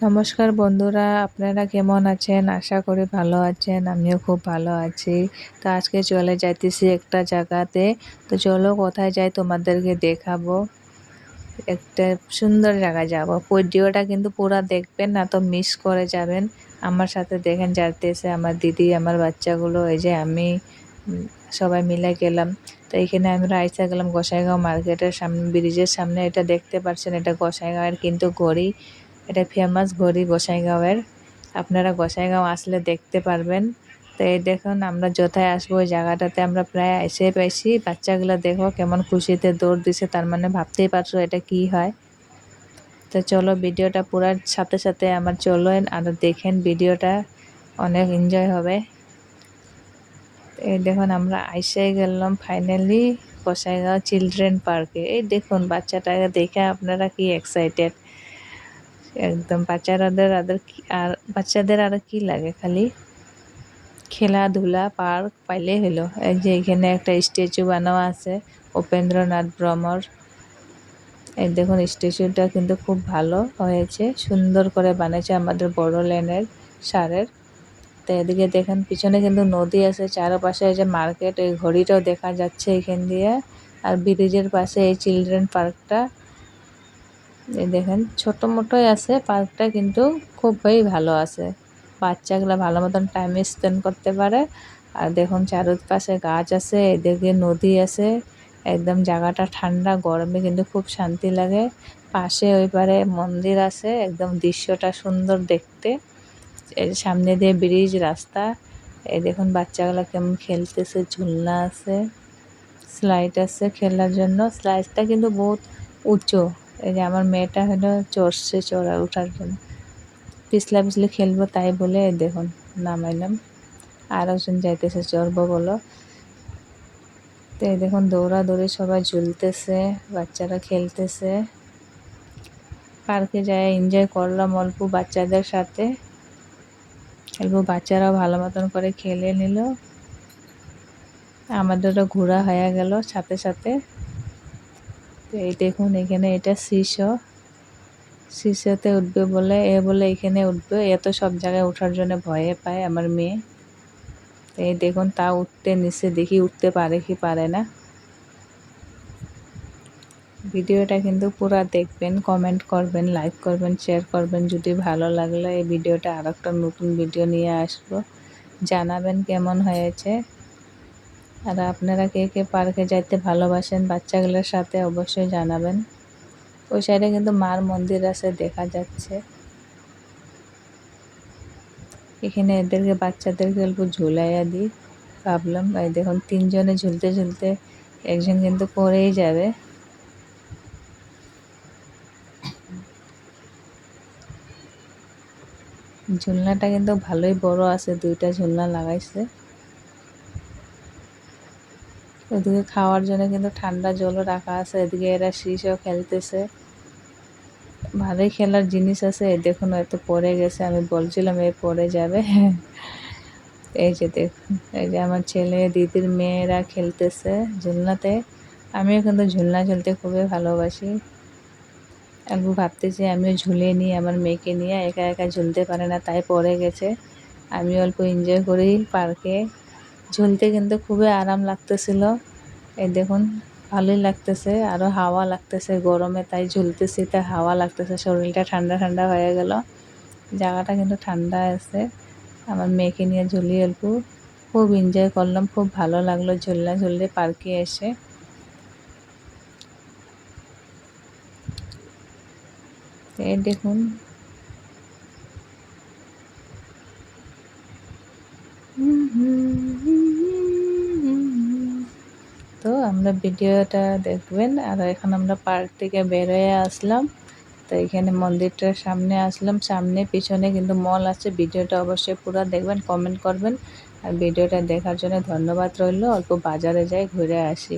নমস্কার বন্ধুরা, আপনারা কেমন আছেন? আশা করি ভালো আছেন। আমিও খুব ভালো আছি। তো আজকে চলে যাইতেছি একটা জায়গাতে। তো চলো কোথায় যাই তোমাদেরকে দেখাবো। একটা সুন্দর জায়গায় যাব। ভিডিওটা কিন্তু পুরা দেখবেন, না তো মিস করে যাবেন। আমার সাথে দেখেন যাইতেছে আমার দিদি, আমার বাচ্চাগুলো, এই যে আমি, সবাই মিলে গেলাম। তো এইখানে আমরা আইসা গেলাম গোসাইগাঁও মার্কেটের সামনে, ব্রিজের সামনে। এটা দেখতে পাচ্ছেন, এটা গোসাইগাঁওয়ের কিন্তু গড়ি। এটা ফেমাস গড়ি গোসাইগাঁওয়ের। আপনারা গোসাইগাঁও আসলে দেখতে পারবেন। তো এই দেখুন, আমরা যথায় আসবো ওই জায়গাটাতে আমরা প্রায় এসে পেয়েছি। বাচ্চাগুলো দেখো কেমন খুশিতে দৌড় দিছে, তার মানে ভাবতেই পারছো এটা কি হয়। তো চলো ভিডিওটা পুরার সাথে সাথে আমার চলেন আর দেখেন, ভিডিওটা অনেক এনজয় হবে। এই দেখুন, আমরা আইসাই গেলাম ফাইনালি গোসাইগাঁও চিলড্রেন পার্কে। এই দেখুন বাচ্চাটাকে দেখে আপনারা কি এক্সাইটেড একদম। বাচ্চাদের আর কি লাগে, খালি খেলাধুলা পার্ক পাইলেই হলো। এই যে এখানে একটা স্ট্যাচু বানানো আছে উপেন্দ্রনাথ ব্রহ্মর। এই দেখুন স্ট্যাচুটা কিন্তু খুব ভালো হয়েছে, সুন্দর করে বানিয়েছে আমাদের বড়োল্যান্ডের স্যারের। তো এদিকে দেখেন পিছনে কিন্তু নদী আছে, চারপাশে এই যে মার্কেট, এই ঘড়িটাও দেখা যাচ্ছে এখান দিয়ে। আর ব্রিজের পাশে এই চিলড্রেন পার্কটা। এই দেখেন ছোট মোটোই আছে পার্কটা, কিন্তু খুবই ভালো আছে। বাচ্চাগুলো ভালো মতন টাইম স্পেন্ড করতে পারে। আর দেখুন চারপাশে গাছ আছে, এদিকে নদী আছে। একদম জায়গাটা ঠান্ডা, গরমে কিন্তু খুব শান্তি লাগে। পাশে ওই পারে মন্দির আছে, একদম দৃশ্যটা সুন্দর দেখতে। এই যে সামনে দিয়ে ব্রিজ রাস্তা। এই দেখুন বাচ্চাগুলো কেমন খেলতেছে, ঝুলনা আছে, স্লাইড আছে খেলার জন্য। স্লাইডটা কিন্তু বহুত উঁচু। এই যে আমার মেয়েটা হলো চড়ছে, ওঠার জন্য পিছলা পিছলে খেলবো তাই বলে এই দেখুন নামাইলাম। আর একজন যাইতেছে চড়বো বলো। তো এই দেখুন দৌড়াদৌড়ি, সবাই ঝুলতেছে, বাচ্চারা খেলতেছে। পার্কে যায় এনজয় করলাম অল্প বাচ্চাদের সাথে। অল্প বাচ্চারাও ভালো মতন করে খেলে নিল, আমাদেরও ঘোরা হয়ে গেল সাথে সাথে। তো এই দেখুন এখানে এটা শিশোতে উঠবে বলে, বলে এখানে উঠবে। তো সব জায়গায় ওঠার জন্য ভয়ে পায় আমার মেয়ে। তো এই দেখুন তা উঠতে নিচে, দেখি উঠতে পারে কি পারে না। ভিডিওটা কিন্তু পুরো দেখবেন, কমেন্ট করবেন, লাইক করবেন, শেয়ার করবেন। যদি ভালো লাগলে এই ভিডিওটা আর একটা নতুন ভিডিও নিয়ে আসবো, জানাবেন কেমন হয়েছে। আর আপনারা কে কে পার্কে যাইতে ভালোবাসেন বাচ্চাগুলোর সাথে অবশ্যই জানাবেন। ওই সাইডে কিন্তু মার মন্দির আছে দেখা যাচ্ছে। এখানে এদেরকে বাচ্চাদেরকে অল্প ঝুলাইয়া দিই ভাবলাম। এই দেখুন তিনজনে ঝুলতে ঝুলতে একজন কিন্তু পড়েই যাবে। ঝুলনাটা কিন্তু ভালোই বড় আছে, দুইটা ঝুলনা লাগাইছে। ওদিকে খাওয়ার জন্য কিন্তু ঠান্ডা জলও রাখা আছে। এদিকে এরা শিশও খেলতেছে, ভালোই খেলার জিনিস আছে। দেখুন হয়তো পড়ে গেছে, আমি বলছিলাম এ পড়ে যাবে। এই যে দেখুন, এই যে আমার ছেলে দিদির মেয়েরা খেলতেছে ঝুলনাতে। আমিও কিন্তু ঝুলনা ঝুলতে খুবই ভালোবাসি। অল্প ভাবতেছি আমিও ঝুলিয়ে নিই আমার মেয়েকে নিয়ে, একা একা ঝুলতে পারে না তাই পড়ে গেছে। আমি অল্প এনজয় করি পার্কে ঝুলতে, কিন্তু খুবই আরাম লাগতেছিল। এই দেখুন ভালোই লাগতেছে, আরও হাওয়া লাগতেছে গরমে, তাই ঝুলতেছি, তাই হাওয়া লাগতেছে, শরীরটা ঠান্ডা ঠান্ডা হয়ে গেল। জায়গাটা কিন্তু ঠান্ডা আছে। আমার মেয়েকে নিয়ে ঝুলি অল্প, খুব এনজয় করলাম, খুব ভালো লাগলো ঝুলনা ঝুললে পার্কে এসে। এই দেখুন তো আমরা ভিডিওটা দেখবেন। আর এখন আমরা পার্ক থেকে বের হয়ে আসলাম। তো এখানে মন্দিরটার সামনে আসলাম, সামনে পিছনে কিন্তু মল আছে। ভিডিওটা অবশ্যই পুরো দেখবেন, কমেন্ট করবেন। আর ভিডিওটা দেখার জন্য ধন্যবাদ রইল। অল্প বাজারে যাই ঘুরে আসি।